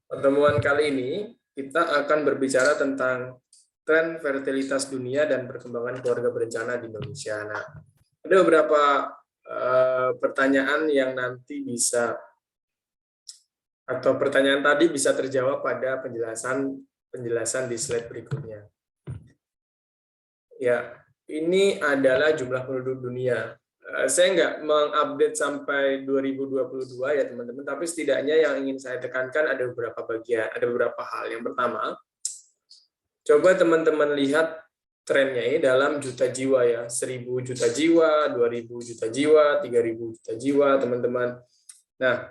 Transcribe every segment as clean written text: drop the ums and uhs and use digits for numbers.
Pertemuan kali ini kita akan berbicara tentang tren fertilitas dunia dan perkembangan keluarga berencana di Indonesia. Nah, ada beberapa pertanyaan yang nanti bisa atau pertanyaan tadi bisa terjawab pada penjelasan di slide berikutnya. Ya, ini adalah jumlah penduduk dunia. Saya nggak mengupdate sampai 2022 ya teman-teman, tapi setidaknya yang ingin saya tekankan ada beberapa bagian, ada beberapa hal. Yang pertama, coba teman-teman lihat trennya ini dalam juta jiwa ya, 1.000 juta jiwa, 2.000 juta jiwa, 3.000 juta jiwa, teman-teman. Nah,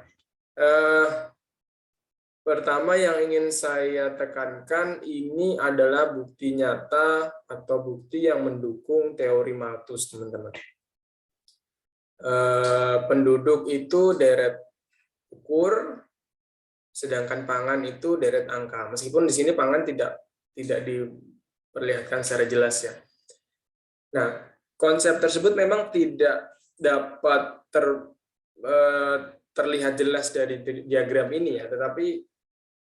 pertama yang ingin saya tekankan ini adalah bukti nyata atau bukti yang mendukung teori Malthus, teman-teman. Penduduk itu deret ukur, sedangkan pangan itu deret angka. Meskipun di sini pangan tidak diperlihatkan secara jelas ya. Nah, konsep tersebut memang tidak dapat terlihat jelas dari diagram ini ya, tetapi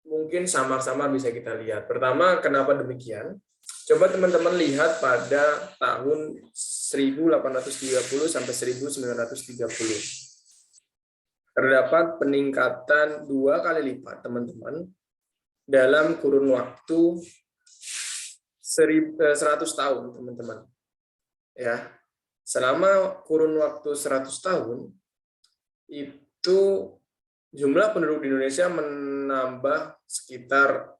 mungkin samar-samar bisa kita lihat. Pertama, kenapa demikian? Coba teman-teman lihat pada tahun 1830 sampai 1930. Terdapat peningkatan 2 kali lipat, teman-teman, dalam kurun waktu 100 tahun, teman-teman. Ya. Selama kurun waktu 100 tahun, itu jumlah penduduk di Indonesia menambah sekitar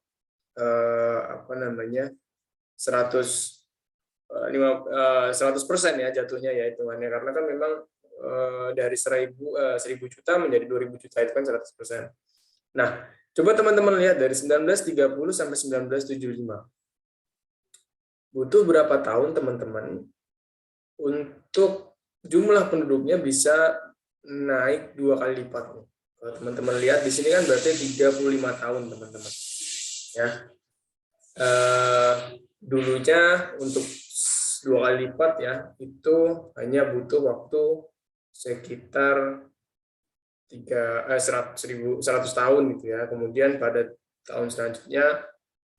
100% ya jatuhnya ya hitungannya, karena kan memang dari 1.000 juta menjadi 2.000 juta itu kan 100%. Nah, coba teman-teman lihat dari 1930 sampai 1975. Butuh berapa tahun teman-teman untuk jumlah penduduknya bisa naik 2 kali lipat. Kalau teman-teman lihat di sini kan berarti 35 tahun, teman-teman. Ya. Dulunya untuk 2 kali lipat ya, itu hanya butuh waktu sekitar 100 tahun gitu ya. Kemudian pada tahun selanjutnya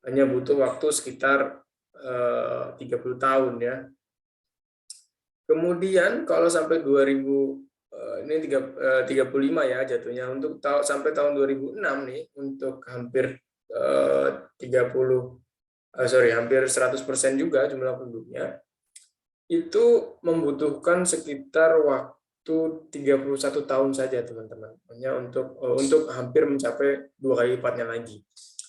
hanya butuh waktu sekitar 30 tahun ya. Kemudian kalau sampai 2000 ini 35 ya jatuhnya, untuk sampai tahun 2006 nih untuk hampir hampir 100% juga jumlah penduduknya, itu membutuhkan sekitar waktu 31 tahun saja, teman-teman. Hanya untuk hampir mencapai 2 kali lipatnya lagi.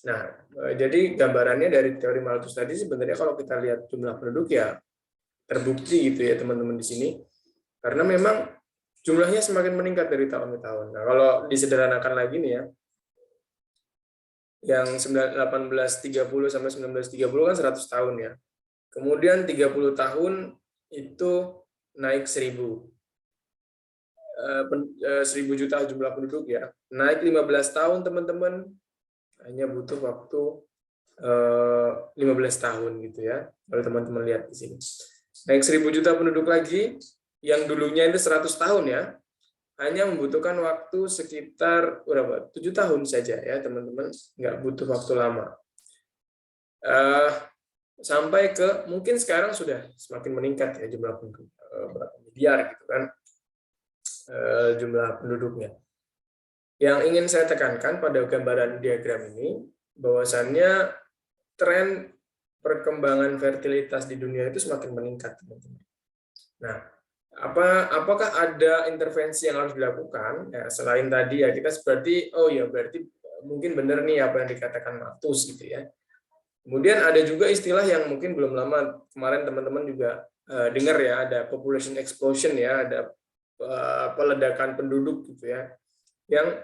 Nah, jadi gambarannya dari teori Malthus tadi sebenarnya kalau kita lihat jumlah penduduk ya terbukti gitu ya, teman-teman di sini. Karena memang jumlahnya semakin meningkat dari tahun ke tahun. Nah, kalau disederhanakan lagi nih ya, yang 1830 sampai 1930 kan 100 tahun ya. Kemudian 30 tahun itu naik 1.000 juta jumlah penduduk ya. Naik 15 tahun, teman-teman, hanya butuh waktu 15 tahun gitu ya. Kalau teman-teman lihat di sini. Naik 1.000 juta penduduk lagi, yang dulunya itu 100 tahun ya, hanya membutuhkan waktu sekitar berapa? 7 tahun saja ya, teman-teman. Nggak butuh waktu lama. Sampai ke mungkin sekarang sudah semakin meningkat ya jumlah penduduk, berapa miliar gitu kan jumlah penduduknya. Yang ingin saya tekankan pada gambaran diagram ini, bahwasannya tren perkembangan fertilitas di dunia itu semakin meningkat, teman-teman. Nah, apakah ada intervensi yang harus dilakukan? Ya, selain tadi ya kita seperti berarti mungkin benar nih apa yang dikatakan Malthus gitu ya. Kemudian ada juga istilah yang mungkin belum lama kemarin teman-teman juga dengar ya, ada population explosion ya, ada peledakan penduduk gitu ya, yang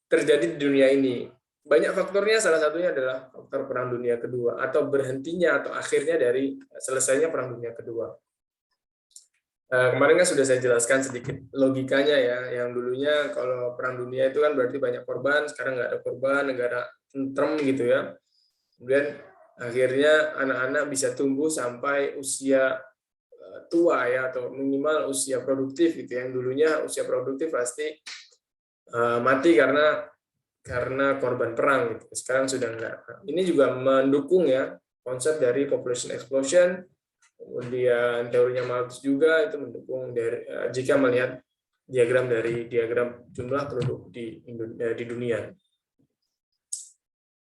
terjadi di dunia ini. Banyak faktornya, salah satunya adalah faktor Perang Dunia Kedua atau berhentinya atau akhirnya dari selesainya Perang Dunia Kedua. Kemarin kan sudah saya jelaskan sedikit logikanya ya, yang dulunya kalau Perang Dunia itu kan berarti banyak korban, sekarang nggak ada korban, negara tentrem gitu ya. Kemudian akhirnya anak-anak bisa tumbuh sampai usia tua ya, atau minimal usia produktif gitu. Yang dulunya usia produktif pasti mati karena karena korban perang gitu. Sekarang sudah enggak. Ini juga mendukung ya konsep dari population explosion. Kemudian teorinya Malthus juga itu mendukung dari jika melihat diagram jumlah penduduk di dunia.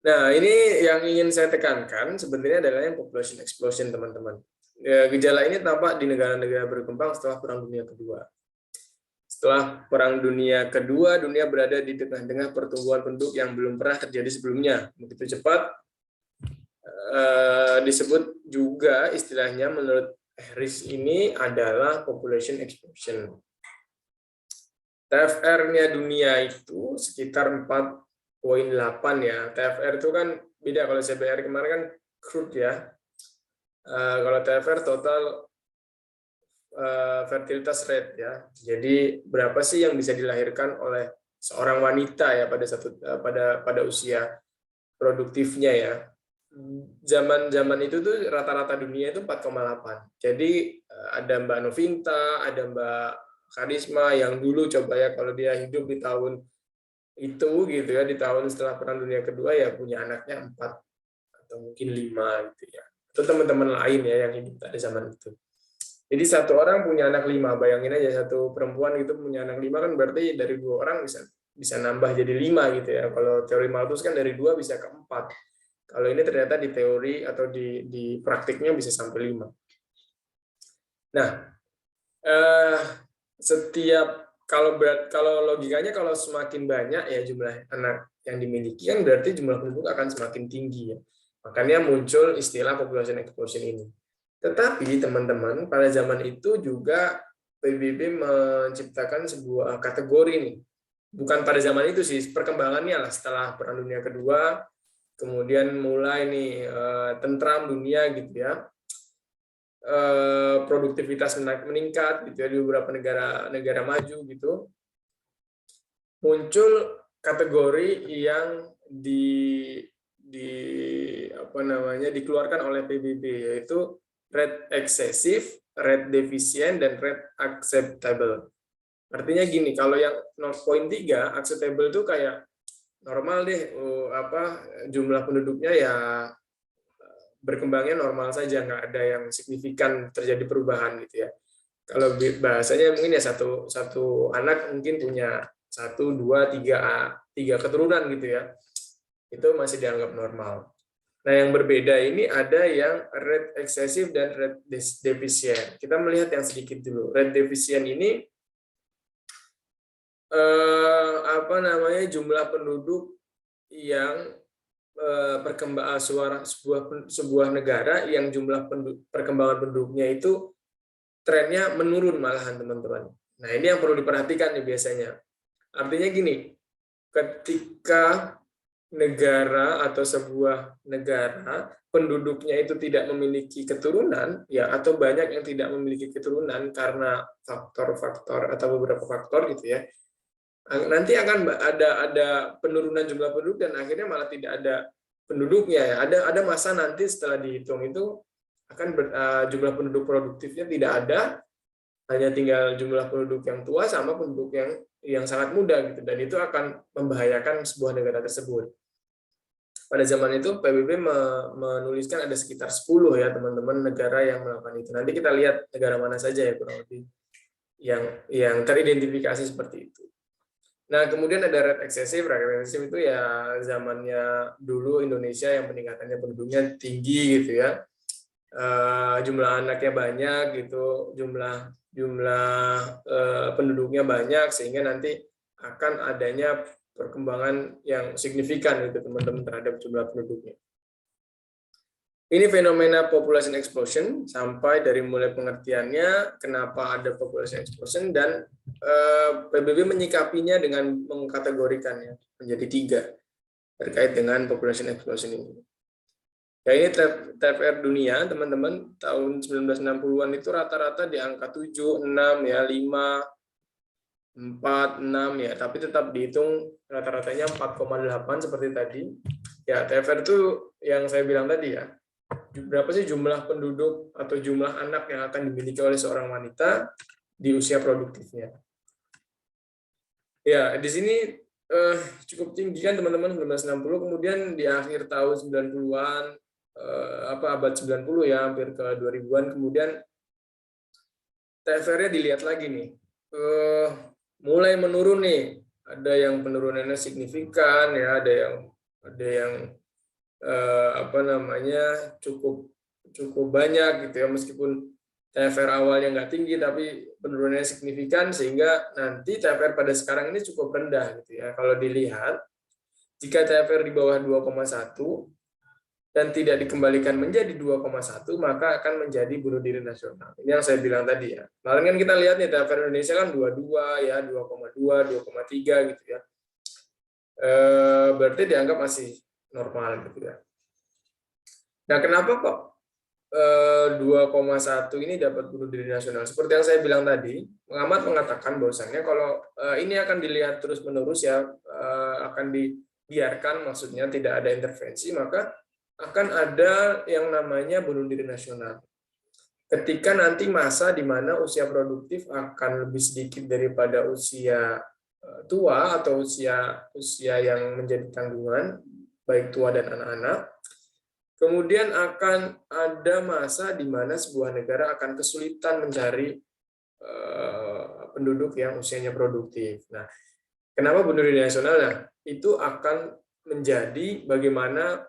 Nah, ini yang ingin saya tekankan sebenarnya adalah yang population explosion, teman-teman. Gejala ini tampak di negara-negara berkembang setelah Perang Dunia Kedua. Setelah Perang Dunia Kedua, dunia berada di tengah-tengah pertumbuhan penduduk yang belum pernah terjadi sebelumnya. Begitu cepat, disebut juga istilahnya menurut Harris ini adalah population explosion. TFR-nya dunia itu sekitar 4,8 ya. TFR itu kan beda, kalau CBR kemarin kan crude ya. Kalau TFR total fertilitas rate ya. Jadi berapa sih yang bisa dilahirkan oleh seorang wanita ya pada usia produktifnya ya. Zaman itu tuh rata-rata dunia itu 4,8. Jadi ada Mbak Novinta, ada Mbak Karisma yang dulu coba ya kalau dia hidup di tahun itu gitu ya, di tahun setelah Perang Dunia Kedua ya punya anaknya 4 atau mungkin 5 gitu ya. Atau teman-teman lain ya yang hidup pada zaman itu. Jadi satu orang punya anak 5, bayangin aja satu perempuan itu punya anak 5 kan berarti dari 2 orang bisa nambah jadi 5 gitu ya. Kalau teori Malthus kan dari 2 bisa ke 4. Kalau ini ternyata di teori atau di praktiknya bisa sampai 5. Nah, kalau logikanya kalau semakin banyak ya jumlah anak yang dimiliki kan berarti jumlah penduduk akan semakin tinggi ya. Makanya muncul istilah population explosion ini. Tetapi teman-teman pada zaman itu juga PBB menciptakan sebuah kategori nih. Bukan pada zaman itu sih, perkembangannya lah setelah Perang Dunia Kedua, kemudian mulai nih tentram dunia gitu ya. Produktivitas meningkat gitu ya di beberapa negara maju gitu, muncul kategori yang dikeluarkan oleh PBB, yaitu rate excessive, rate deficient, dan rate acceptable. Artinya gini, kalau yang 0,3 acceptable itu kayak normal deh, jumlah penduduknya ya berkembangnya normal saja, nggak ada yang signifikan terjadi perubahan gitu ya. Kalau bahasanya mungkin ya satu anak mungkin punya 1, 2, 3 keturunan gitu ya. Itu masih dianggap normal. Nah, yang berbeda ini ada yang rate excessive dan rate deficient. Kita melihat yang sedikit dulu. Rate deficient ini jumlah penduduk yang sebuah negara yang jumlah perkembangan penduduknya itu trennya menurun malahan, teman-teman. Nah, ini yang perlu diperhatikan nih biasanya. Artinya gini, ketika negara atau sebuah negara penduduknya itu tidak memiliki keturunan ya, atau banyak yang tidak memiliki keturunan karena faktor-faktor atau beberapa faktor gitu ya, nanti akan ada penurunan jumlah penduduk dan akhirnya malah tidak ada penduduknya ya. Ada masa nanti setelah dihitung itu akan jumlah penduduk produktifnya tidak ada, hanya tinggal jumlah penduduk yang tua sama penduduk yang sangat muda gitu, dan itu akan membahayakan sebuah negara tersebut. Pada zaman itu PBB menuliskan ada sekitar 10 ya teman-teman negara yang melakukan itu. Nanti kita lihat negara mana saja ya kurang lebih yang teridentifikasi seperti itu. Nah, kemudian ada rate excessive. Rate excessive itu ya zamannya dulu Indonesia yang peningkatannya penduduknya tinggi gitu ya. Jumlah anaknya banyak gitu, jumlah penduduknya banyak, sehingga nanti akan adanya perkembangan yang signifikan gitu teman-teman terhadap jumlah penduduknya. Ini fenomena population explosion sampai dari mulai pengertiannya kenapa ada population explosion, dan PBB menyikapinya dengan mengkategorikannya menjadi 3 terkait dengan population explosion ini. Ya, ini TFR dunia, teman-teman, tahun 1960-an itu rata-rata di angka 7, 6 ya, 5, 4, 6 ya, tapi tetap dihitung rata-ratanya 4,8 seperti tadi. Ya, TFR itu yang saya bilang tadi ya. Berapa sih jumlah penduduk atau jumlah anak yang akan dimiliki oleh seorang wanita di usia produktifnya? Ya, di sini cukup tinggi kan teman-teman, 1960, kemudian di akhir tahun 90-an, abad 90 ya, hampir ke 2000-an, kemudian TFR-nya dilihat lagi nih, mulai menurun nih, ada yang penurunannya signifikan ya, ada yang cukup banyak gitu ya, meskipun TFR awalnya nggak tinggi tapi penurunannya signifikan, sehingga nanti TFR pada sekarang ini cukup rendah gitu ya. Kalau dilihat, jika TFR di bawah 2,1 dan tidak dikembalikan menjadi 2,1, maka akan menjadi bunuh diri nasional. Ini yang saya bilang tadi ya. Kemarin kan kita lihat nih TFR Indonesia kan 22 ya, 2,2, 2,3 gitu ya. Berarti dianggap masih normal gitu ya. Nah, kenapa kok 2,1 ini dapat bunuh diri nasional? Seperti yang saya bilang tadi, pengamat mengatakan bahwasannya kalau ini akan dilihat terus-menerus ya, akan dibiarkan, maksudnya tidak ada intervensi, maka akan ada yang namanya bunuh diri nasional. Ketika nanti masa di mana usia produktif akan lebih sedikit daripada usia tua atau usia yang menjadi tanggungan, baik tua dan anak-anak, kemudian akan ada masa di mana sebuah negara akan kesulitan mencari penduduk yang usianya produktif. Nah, kenapa bunuh diri nasional? Nah, itu akan menjadi bagaimana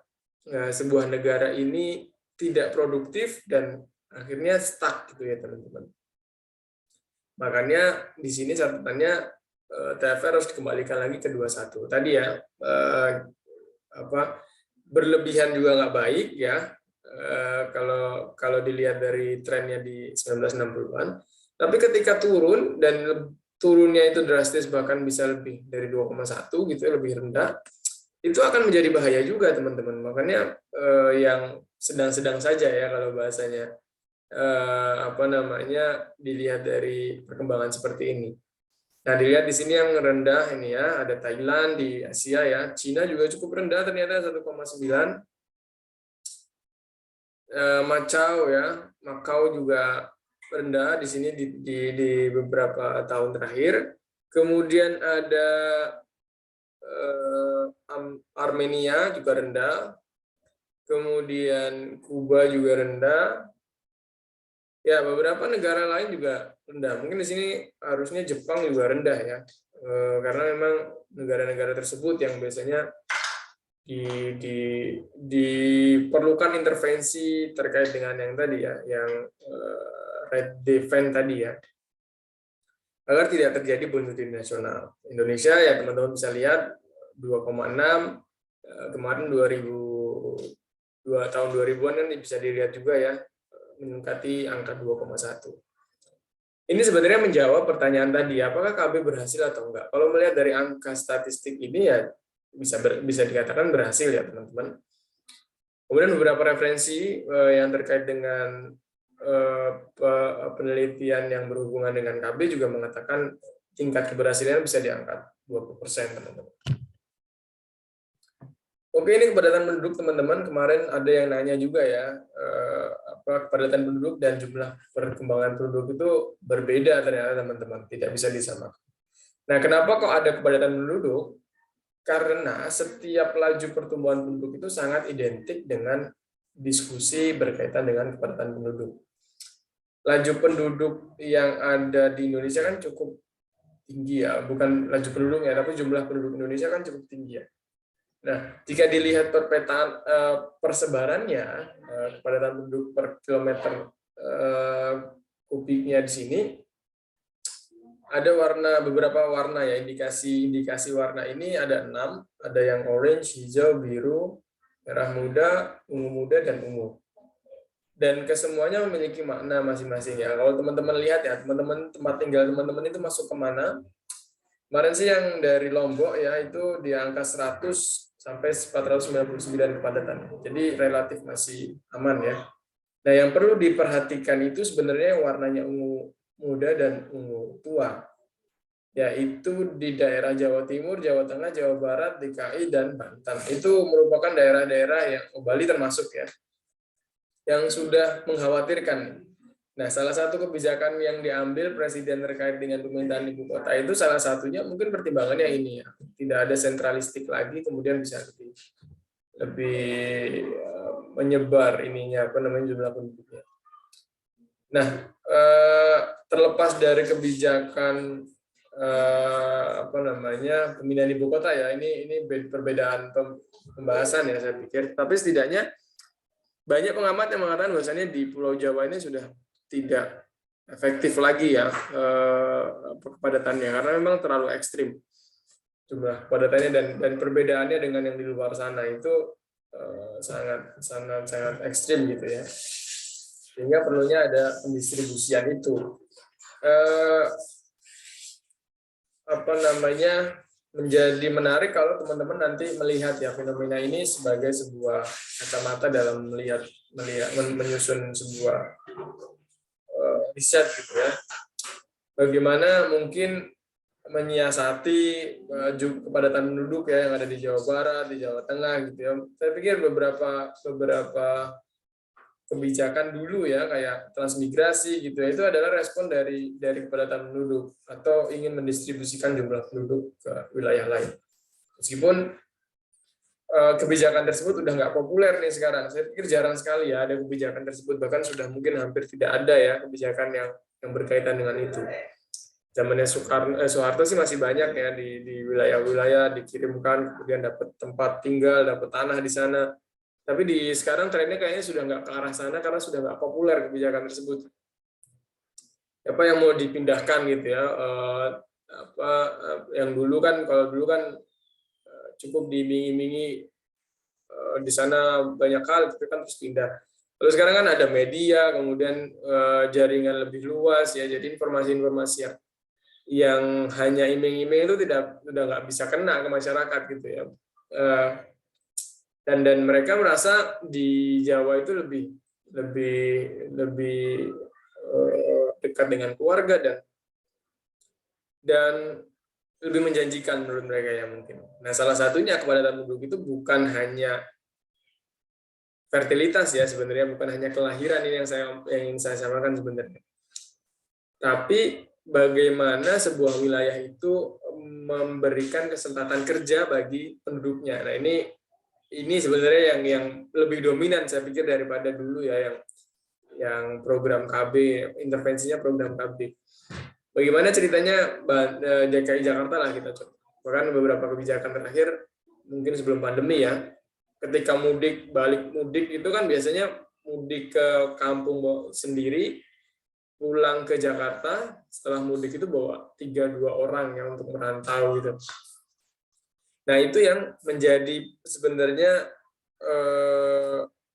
sebuah negara ini tidak produktif dan akhirnya stuck gitu ya teman-teman. Makanya di sini catatannya TFR harus dikembalikan lagi ke 21. Tadi ya, berlebihan juga nggak baik ya, kalau dilihat dari trennya di 1960-an. Tapi ketika turun, dan turunnya itu drastis, bahkan bisa lebih dari 2,1 gitu ya, lebih rendah, itu akan menjadi bahaya juga teman-teman. Makanya yang sedang-sedang saja ya kalau bahasanya, dilihat dari perkembangan seperti ini. Nah, dilihat di sini yang rendah ini ya, ada Thailand di Asia ya, Cina juga cukup rendah ternyata 1,9. Macau juga rendah di sini di beberapa tahun terakhir. Kemudian ada Armenia juga rendah. Kemudian Kuba juga rendah. Ya, beberapa negara lain juga rendah. Mungkin di sini harusnya Jepang juga rendah ya. Karena memang negara-negara tersebut yang biasanya diperlukan intervensi terkait dengan yang tadi ya, yang red defense tadi ya, agar tidak terjadi bunuh diri nasional. Indonesia ya teman-teman bisa lihat 2,6, kemarin 2002 tahun 2000-an kan bisa dilihat juga ya, meningkati angka 2,1. Ini sebenarnya menjawab pertanyaan tadi, apakah KB berhasil atau enggak. Kalau melihat dari angka statistik ini ya bisa dikatakan berhasil ya teman-teman. Kemudian beberapa referensi yang terkait dengan penelitian yang berhubungan dengan KB juga mengatakan tingkat keberhasilan bisa diangkat 20% teman-teman. Oke, ini kepadatan penduduk teman-teman. Kemarin ada yang nanya juga ya, kepadatan penduduk dan jumlah perkembangan penduduk itu berbeda ternyata teman-teman, tidak bisa disamakan. Nah, kenapa kok ada kepadatan penduduk? Karena setiap laju pertumbuhan penduduk itu sangat identik dengan diskusi berkaitan dengan kepadatan penduduk. Laju penduduk yang ada di Indonesia kan cukup tinggi ya, bukan laju penduduknya, tapi jumlah penduduk Indonesia kan cukup tinggi ya. Nah, jika dilihat perpetaan persebarannya, kepadatan penduduk per kilometer kubiknya di sini, ada beberapa warna ya, indikasi warna ini ada 6, ada yang orange, hijau, biru, merah muda, ungu muda, dan ungu. Dan kesemuanya memiliki makna masing-masing ya. Kalau teman-teman lihat ya, teman-teman tempat tinggal teman-teman itu masuk kemana? Kemarin sih yang dari Lombok ya, itu di angka 100 sampai 499 kepadatan. Jadi relatif masih aman ya. Nah, yang perlu diperhatikan itu sebenarnya warnanya ungu muda dan ungu tua. Yaitu di daerah Jawa Timur, Jawa Tengah, Jawa Barat, DKI, dan Banten. Itu merupakan daerah-daerah yang Bali termasuk ya, yang sudah mengkhawatirkan. Nah, salah satu kebijakan yang diambil Presiden terkait dengan pemindahan ibu kota itu salah satunya mungkin pertimbangannya ini ya, tidak ada sentralistik lagi, kemudian bisa lebih menyebar ininya apa namanya jumlah penduduknya. Nah, terlepas dari kebijakan apa namanya pemindahan ibu kota ya, ini perbedaan pembahasan ya saya pikir. Tapi setidaknya banyak pengamat yang mengatakan bahwasannya di Pulau Jawa ini sudah tidak efektif lagi ya kepadatannya karena memang terlalu ekstrim jumlah kepadatannya dan perbedaannya dengan yang di luar sana itu sangat ekstrim gitu ya, sehingga perlunya ada pendistribusian itu. Apa namanya menjadi menarik kalau teman-teman nanti melihat ya fenomena ini sebagai sebuah kacamata dalam menyusun sebuah riset gitu ya. Bagaimana mungkin menyiasati kepadatan penduduk ya yang ada di Jawa Barat, di Jawa Tengah gitu ya. Saya pikir beberapa kebijakan dulu ya kayak transmigrasi gitu ya, itu adalah respon dari kepadatan penduduk atau ingin mendistribusikan jumlah penduduk ke wilayah lain. Meskipun kebijakan tersebut udah nggak populer nih sekarang, saya pikir jarang sekali ya ada kebijakan tersebut, bahkan sudah mungkin hampir tidak ada ya kebijakan yang berkaitan dengan itu. Zamannya Soeharto sih masih banyak ya di wilayah-wilayah dikirimkan, kemudian dapat tempat tinggal, dapat tanah di sana. Tapi sekarang trennya kayaknya sudah nggak ke arah sana karena sudah nggak populer kebijakan tersebut. Apa yang mau dipindahkan gitu ya? Apa yang dulu kan, kalau dulu kan cukup diiming-imingi di sana banyak hal, itu kan terus pindah. Lalu sekarang kan ada media, kemudian jaringan lebih luas ya, jadi informasi-informasi yang hanya iming-iming itu udah nggak bisa kena ke masyarakat gitu ya. Dan mereka merasa di Jawa itu lebih dekat dengan keluarga dan lebih menjanjikan menurut mereka ya mungkin. Nah, salah satunya kepadatan penduduk itu bukan hanya fertilitas ya sebenarnya, bukan hanya kelahiran ini yang ingin saya sampaikan sebenarnya. Tapi bagaimana sebuah wilayah itu memberikan kesempatan kerja bagi penduduknya. Nah, ini sebenarnya yang lebih dominan saya pikir daripada dulu ya yang program KB, intervensinya program KB. Bagaimana ceritanya DKI Jakarta lah kita coba. Bahkan beberapa kebijakan terakhir mungkin sebelum pandemi ya, ketika balik mudik itu kan biasanya mudik ke kampung sendiri, pulang ke Jakarta, setelah mudik itu bawa 3-2 orang yang untuk merantau gitu. Nah, itu yang menjadi sebenarnya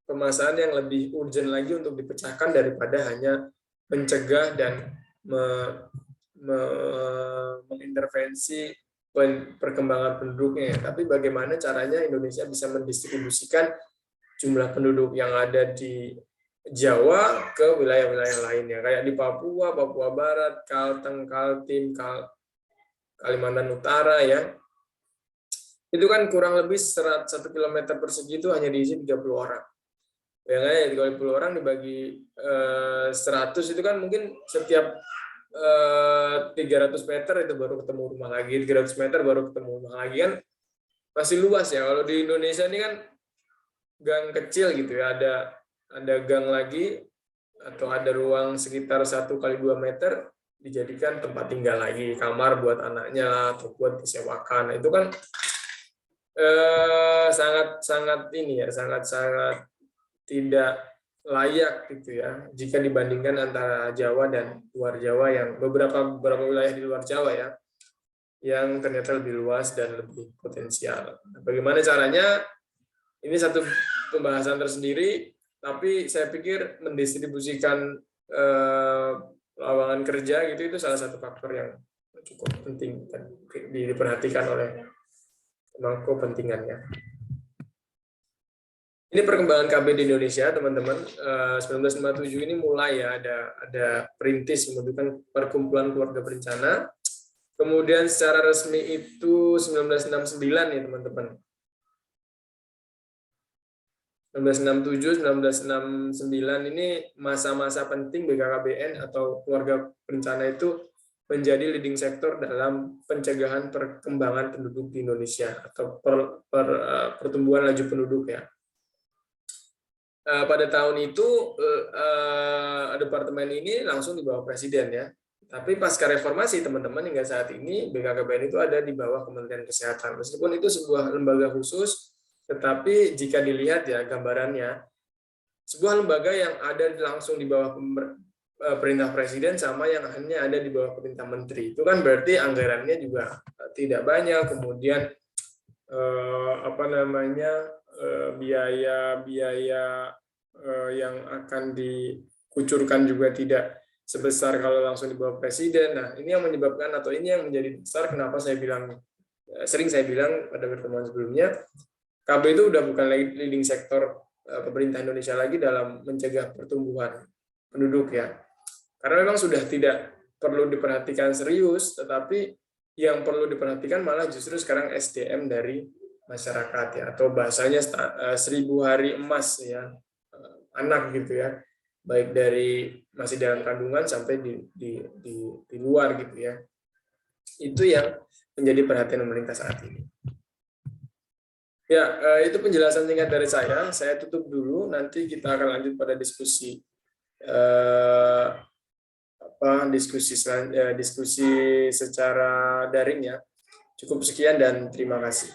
permasalahan yang lebih urgent lagi untuk dipecahkan daripada hanya mencegah dan mengintervensi perkembangan penduduknya. Tapi bagaimana caranya Indonesia bisa mendistribusikan jumlah penduduk yang ada di Jawa ke wilayah-wilayah lainnya, kayak di Papua Barat, Kalteng, Kaltim, Kalimantan Utara ya. Itu kan kurang lebih 1 km persegi itu hanya diisi 30 orang. Bayangin 30 orang dibagi 100 itu kan mungkin setiap 300 meter itu baru ketemu rumah lagi, 300 meter baru ketemu rumah lagi, kan masih luas ya. Kalau di Indonesia ini kan gang kecil gitu ya, ada gang lagi atau ada ruang sekitar 1x2 meter dijadikan tempat tinggal lagi, kamar buat anaknya atau buat disewakan. Nah, itu kan sangat ini ya, sangat tidak layak gitu ya jika dibandingkan antara Jawa dan luar Jawa, yang beberapa wilayah di luar Jawa ya yang ternyata lebih luas dan lebih potensial. Bagaimana caranya? Ini satu pembahasan tersendiri, tapi saya pikir mendistribusikan lowongan kerja gitu itu salah satu faktor yang cukup penting dan diperhatikan oleh pemangku kepentingannya. Ini perkembangan KB di Indonesia, teman-teman. 1957 ini mulai ya ada perintis membentukkan Perkumpulan Keluarga Berencana. Kemudian secara resmi itu 1969 ya, teman-teman. 1967, 1969 ini masa-masa penting BKKBN atau keluarga berencana itu menjadi leading sektor dalam pencegahan perkembangan penduduk di Indonesia atau pertumbuhan laju penduduk ya. Pada tahun itu departemen ini langsung di bawah presiden ya. Tapi pasca reformasi teman-teman hingga saat ini BKKBN itu ada di bawah Kementerian Kesehatan. Meskipun itu sebuah lembaga khusus, tetapi jika dilihat ya gambarannya, sebuah lembaga yang ada langsung di bawah perintah presiden sama yang hanya ada di bawah perintah menteri. Itu kan berarti anggarannya juga tidak banyak, kemudian biaya-biaya yang akan dikucurkan juga tidak sebesar kalau langsung di bawah presiden. Nah, ini yang menyebabkan atau ini yang menjadi besar kenapa sering saya bilang pada pertemuan sebelumnya, KB itu udah bukan lagi leading sektor pemerintah Indonesia lagi dalam mencegah pertumbuhan penduduk ya. Karena memang sudah tidak perlu diperhatikan serius, tetapi yang perlu diperhatikan malah justru sekarang SDM dari masyarakat ya, atau bahasanya 1000 hari emas ya, anak gitu ya, baik dari masih dalam kandungan sampai di luar gitu ya. Itu yang menjadi perhatian pemerintah saat ini. Ya, itu penjelasan singkat dari saya. Saya tutup dulu, nanti kita akan lanjut pada diskusi diskusi secara daring ya. Cukup sekian dan terima kasih.